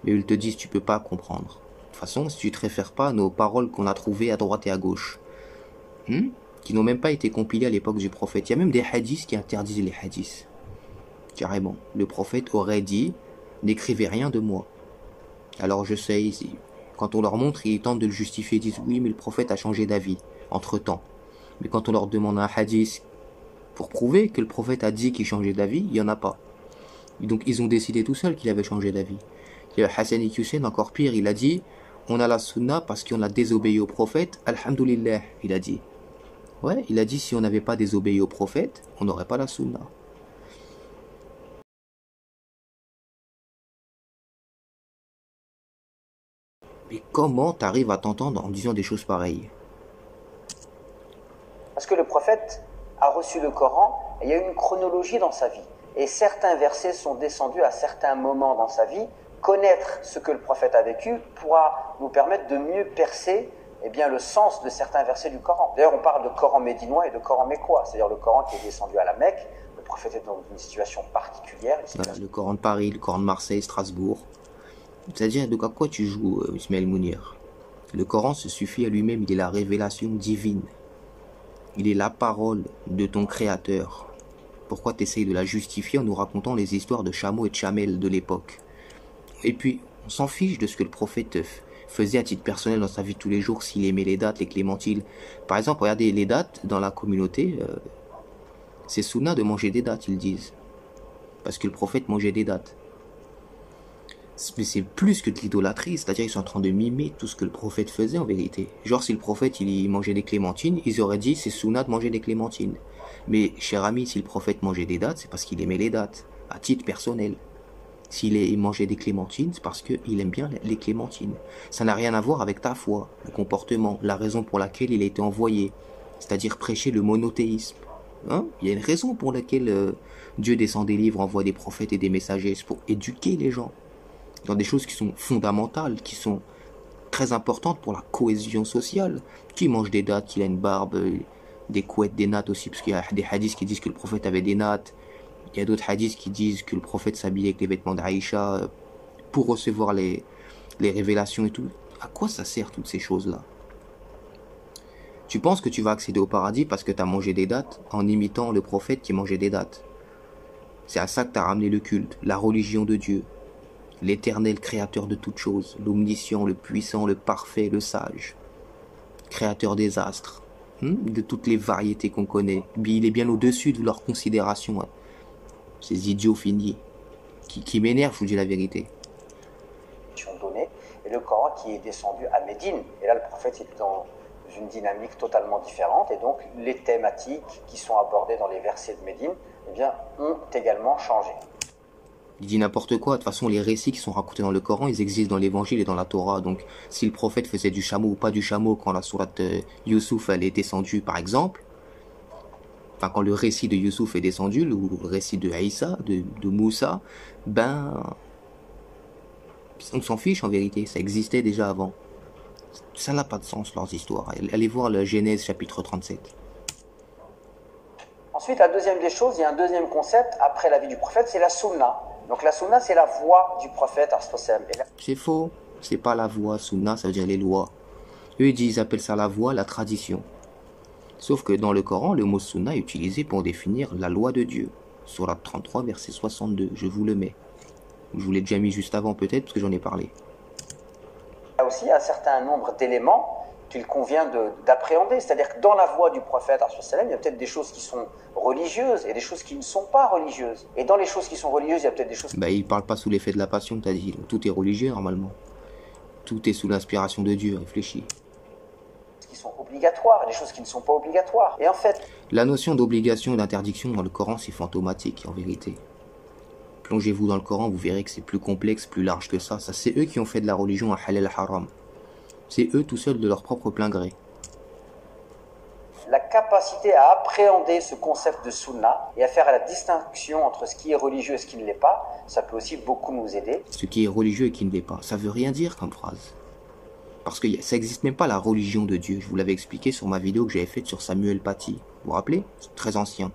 Mais ils te disent tu peux pas comprendre. De toute façon, si tu te réfères pas à nos paroles qu'on a trouvées à droite et à gauche, qui n'ont même pas été compilées à l'époque du prophète. Il y a même des hadiths qui interdisent les hadiths. Carrément. Le prophète aurait dit n'écrivez rien de moi. Alors je sais, quand on leur montre, ils tentent de le justifier, ils disent oui, mais le prophète a changé d'avis entre-temps. Mais quand on leur demande un hadith pour prouver que le prophète a dit qu'il changeait d'avis, il n'y en a pas. Et donc ils ont décidé tout seuls qu'il avait changé d'avis. Il y a Hassan Iqiyusen, encore pire, il a dit on a la sunna parce qu'on a désobéi au prophète, alhamdulillah, il a dit. Ouais, il a dit si on n'avait pas désobéi au prophète, on n'aurait pas la sunna. Mais comment t'arrives à t'entendre en disant des choses pareilles? Parce que le prophète a reçu le Coran, et il y a une chronologie dans sa vie. Et certains versets sont descendus à certains moments dans sa vie. Connaître ce que le prophète a vécu pourra nous permettre de mieux percer le sens de certains versets du Coran. D'ailleurs, on parle de Coran médinois et de Coran mécois, c'est-à-dire le Coran qui est descendu à la Mecque. Le prophète est dans une situation particulière. Voilà, le Coran de Paris, le Coran de Marseille, Strasbourg. C'est-à-dire, de quoi tu joues, Ismaël Mounir? Le Coran se suffit à lui-même, il est la révélation divine. Il est la parole de ton Créateur. Pourquoi t'essayes de la justifier en nous racontant les histoires de chameaux et de chamelles de l'époque? Et puis, on s'en fiche de ce que le prophète faisait à titre personnel dans sa vie de tous les jours, s'il aimait les dates, les clémentines. Par exemple, regardez les dates dans la communauté, c'est sunna de manger des dates, ils disent. Parce que le prophète mangeait des dates. Mais c'est plus que de l'idolâtrie, c'est-à-dire ils sont en train de mimer tout ce que le prophète faisait en vérité. Genre si le prophète il mangeait des clémentines, ils auraient dit c'est sunna de manger des clémentines. Mais cher ami, si le prophète mangeait des dates, c'est parce qu'il aimait les dates, à titre personnel. S'il mangeait des clémentines, c'est parce qu'il aime bien les clémentines. Ça n'a rien à voir avec ta foi, le comportement, la raison pour laquelle il a été envoyé. C'est-à-dire prêcher le monothéisme. Hein? Il y a une raison pour laquelle Dieu descend des livres, envoie des prophètes et des messagers. C'est pour éduquer les gens. Dans des choses qui sont fondamentales, qui sont très importantes pour la cohésion sociale. Qui mange des dattes, qui a une barbe, des couettes, des nattes aussi, parce qu'il y a des hadiths qui disent que le prophète avait des nattes. Il y a d'autres hadiths qui disent que le prophète s'habillait avec les vêtements d'Aïcha pour recevoir les révélations et tout. À quoi ça sert toutes ces choses-là? Tu penses que tu vas accéder au paradis parce que tu as mangé des dattes en imitant le prophète qui mangeait des dattes. C'est à ça que tu as ramené le culte, la religion de Dieu, l'éternel créateur de toutes choses, l'omniscient, le puissant, le parfait, le sage, créateur des astres, de toutes les variétés qu'on connaît. Il est bien au-dessus de leur considération. Ces idiots finis, qui m'énervent, je vous dis la vérité. Donnée, et le Coran qui est descendu à Médine. Et là, le prophète est dans une dynamique totalement différente, et donc les thématiques qui sont abordées dans les versets de Médine, eh bien, ont également changé. Il dit n'importe quoi. De toute façon, les récits qui sont racontés dans le Coran, ils existent dans l'Évangile et dans la Torah. Donc, si le prophète faisait du chameau ou pas du chameau quand la sourate Youssouf elle est descendue, par exemple, enfin quand le récit de Youssouf est descendu, le récit de Aïssa, de Moussa, ben, on s'en fiche en vérité. Ça existait déjà avant. Ça n'a pas de sens, leurs histoires. Allez voir la Genèse chapitre 37. Ensuite, la deuxième des choses, il y a un deuxième concept après la vie du prophète, c'est la sunna. Donc la sunna, c'est la voix du prophète. C'est faux. C'est pas la voix. Sunna, ça veut dire les lois. Eux, ils appellent ça la voix, la tradition. Sauf que dans le Coran, le mot sunna est utilisé pour définir la loi de Dieu. Sourate 33, verset 62. Je vous le mets. Je vous l'ai déjà mis juste avant peut-être, parce que j'en ai parlé. Il y a aussi un certain nombre d'éléments qu'il convient d'appréhender. C'est-à-dire que dans la voix du prophète, il y a peut-être des choses qui sont religieuses et des choses qui ne sont pas religieuses. Et dans les choses qui sont religieuses, il y a peut-être des choses... Bah, il parle pas sous l'effet de la passion, t'as dit. Tout est religieux, normalement. Tout est sous l'inspiration de Dieu, réfléchis. Qui sont obligatoires, des choses qui ne sont pas obligatoires. Et en fait... La notion d'obligation et d'interdiction dans le Coran, c'est fantomatique, en vérité. Plongez-vous dans le Coran, vous verrez que c'est plus complexe, plus large que ça. Ça, c'est eux qui ont fait de la religion un halal haram. C'est eux tout seuls de leur propre plein gré. La capacité à appréhender ce concept de sunna et à faire la distinction entre ce qui est religieux et ce qui ne l'est pas, ça peut aussi beaucoup nous aider. Ce qui est religieux et qui ne l'est pas, ça veut rien dire comme phrase. Parce que ça n'existe même pas la religion de Dieu. Je vous l'avais expliqué sur ma vidéo que j'avais faite sur Samuel Paty. Vous vous rappelez? C'est très ancien.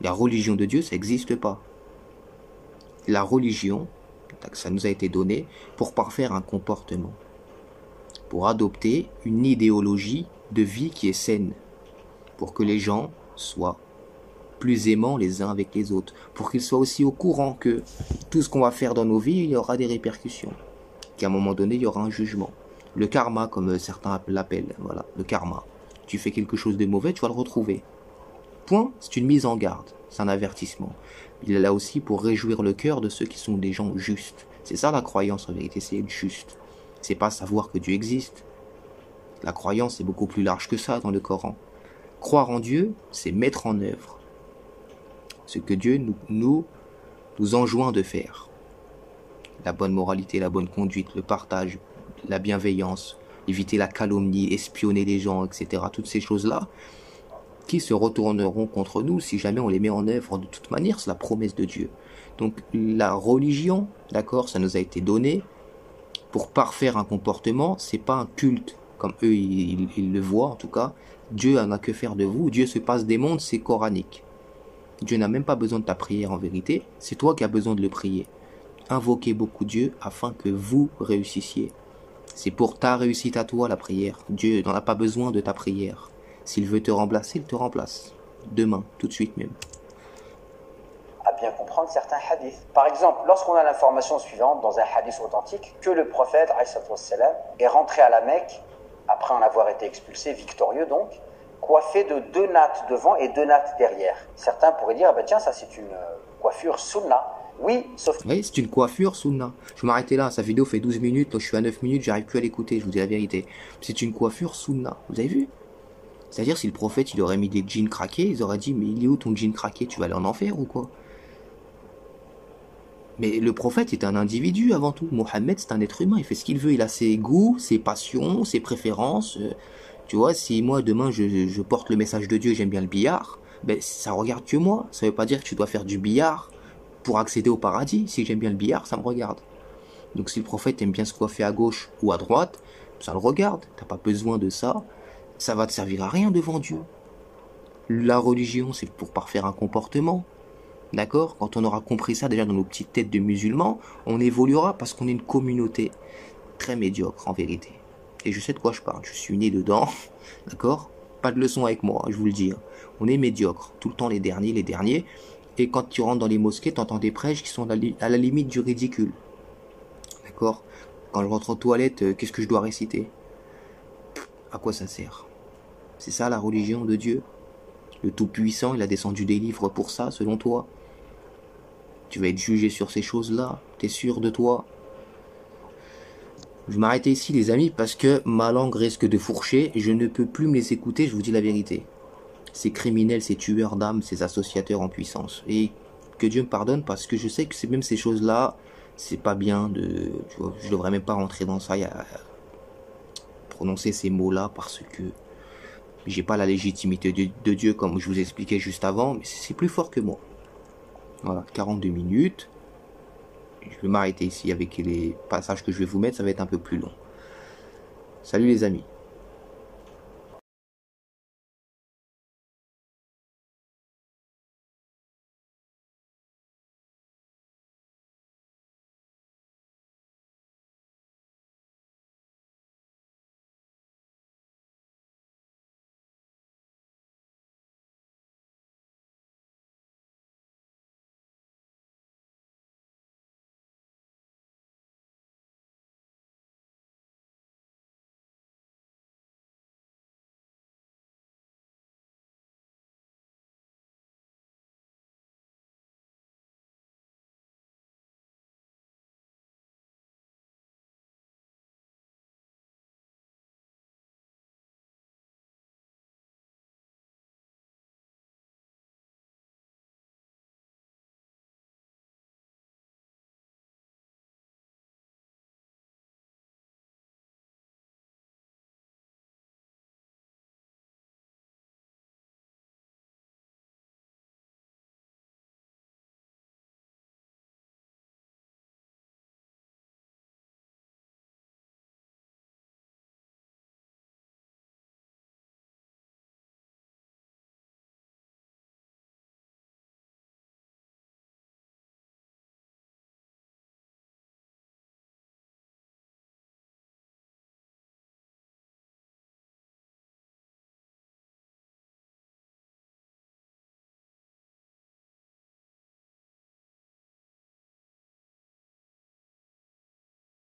La religion de Dieu, ça n'existe pas. La religion, ça nous a été donné pour parfaire un comportement. Pour adopter une idéologie de vie qui est saine, pour que les gens soient plus aimants les uns avec les autres, pour qu'ils soient aussi au courant que tout ce qu'on va faire dans nos vies, il y aura des répercussions, qu'à un moment donné, il y aura un jugement. Le karma, comme certains l'appellent, voilà, le karma. Tu fais quelque chose de mauvais, tu vas le retrouver. Point, c'est une mise en garde, c'est un avertissement. Il est là aussi pour réjouir le cœur de ceux qui sont des gens justes. C'est ça la croyance en vérité, c'est être juste. C'est pas savoir que Dieu existe. La croyance est beaucoup plus large que ça dans le Coran. Croire en Dieu, c'est mettre en œuvre ce que Dieu nous enjoint de faire. La bonne moralité, la bonne conduite, le partage, la bienveillance, éviter la calomnie, espionner les gens, etc. Toutes ces choses-là qui se retourneront contre nous si jamais on les met en œuvre de toute manière, c'est la promesse de Dieu. Donc la religion, d'accord, ça nous a été donné pour parfaire un comportement, c'est pas un culte, comme eux ils le voient en tout cas. Dieu n'a que faire de vous, Dieu se passe des mondes, c'est coranique. Dieu n'a même pas besoin de ta prière en vérité, c'est toi qui as besoin de le prier. Invoquez beaucoup Dieu afin que vous réussissiez. C'est pour ta réussite à toi la prière. Dieu n'en a pas besoin de ta prière. S'il veut te remplacer, il te remplace. Demain, tout de suite même. À bien comprendre certains hadiths. Par exemple, lorsqu'on a l'information suivante dans un hadith authentique, que le prophète est rentré à la Mecque, après en avoir été expulsé, victorieux donc, coiffé de 2 nattes devant et 2 nattes derrière. Certains pourraient dire, bah tiens, ça c'est une coiffure sunna. Oui, sauf que... Oui, c'est une coiffure sunna. Je vais m'arrêter là, sa vidéo fait 12 minutes, donc je suis à 9 minutes, j'arrive plus à l'écouter, je vous dis la vérité. C'est une coiffure sunna, vous avez vu? C'est-à-dire si le prophète il aurait mis des jeans craqués, ils auraient dit, mais il est où ton jean craqué? Tu vas aller en enfer ou quoi? Mais le prophète est un individu avant tout. Mohammed c'est un être humain, il fait ce qu'il veut, il a ses goûts, ses passions, ses préférences. Tu vois, si moi demain je porte le message de Dieu et j'aime bien le billard, ben ça regarde que moi. Ça veut pas dire que tu dois faire du billard pour accéder au paradis. Si j'aime bien le billard, ça me regarde. Donc si le prophète aime bien se coiffer à gauche ou à droite, ça le regarde. T'as pas besoin de ça. Ça va te servir à rien devant Dieu. La religion, c'est pour parfaire un comportement. D'accord? Quand on aura compris ça déjà dans nos petites têtes de musulmans, on évoluera parce qu'on est une communauté très médiocre en vérité. Et je sais de quoi je parle, je suis né dedans, d'accord? Pas de leçon avec moi, je vous le dis. On est médiocre, tout le temps les derniers. Et quand tu rentres dans les mosquées, tu entends des prêches qui sont à la limite du ridicule. D'accord? Quand je rentre aux toilettes, qu'est-ce que je dois réciter? À quoi ça sert? C'est ça la religion de Dieu? Le Tout-Puissant, il a descendu des livres pour ça, selon toi? Tu vas être jugé sur ces choses-là? T'es sûr de toi? Je vais m'arrêter ici les amis parce que ma langue risque de fourcher et je ne peux plus me les écouter, je vous dis la vérité. Ces criminels, ces tueurs d'âmes, ces associateurs en puissance. Et que Dieu me pardonne parce que je sais que c'est même ces choses-là, c'est pas bien de... Tu vois, je devrais même pas rentrer dans ça, prononcer ces mots-là parce que j'ai pas la légitimité de Dieu comme je vous expliquais juste avant, mais c'est plus fort que moi. Voilà, 42 minutes. Je vais m'arrêter ici avec les passages que je vais vous mettre, ça va être un peu plus long. Salut les amis.